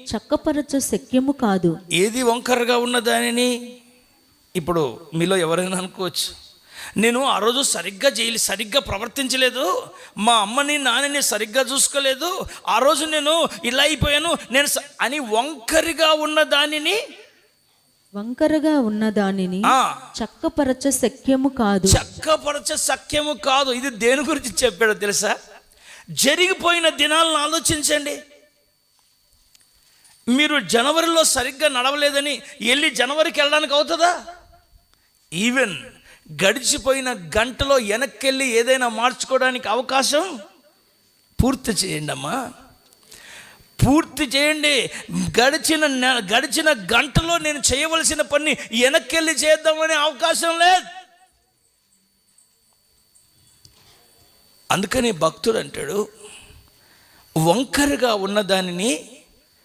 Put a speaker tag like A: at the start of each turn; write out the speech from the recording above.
A: చక్కపరచ శక్యము కాదు.
B: ఏది వంకరగా ఉన్న దానిని? ఇప్పుడు మీలో ఎవరైనా అనుకోవచ్చు, నేను ఆ రోజు సరిగ్గా ప్రవర్తించలేదు, మా అమ్మని నాన్నని సరిగ్గా చూసుకోలేదు, ఆ రోజు నేను ఇలా అయిపోయాను అని వంకరగా ఉన్న దానిని
A: చక్కపరచ శక్యము కాదు.
B: చక్కపరచ శక్యము కాదు. ఇది దేని గురించి చెప్పాడో తెలుసా? జరిగిపోయిన దినాలను ఆలోచించండి. మీరు జనవరిలో సరిగ్గా నడవలేదని వెళ్ళి జనవరికి వెళ్ళడానికి అవుతుందా? ఈవెన్ గడిచిపోయిన గంటలో వెనక్కి ఏదైనా మార్చుకోవడానికి అవకాశం? పూర్తి చేయండి అమ్మా, పూర్తి చేయండి. గడిచిన గంటలో నేను చేయవలసిన పని వెనక్కి చేద్దామనే అవకాశం లేదు. అందుకని భక్తుడు అంటాడు, వంకరగా ఉన్న దానిని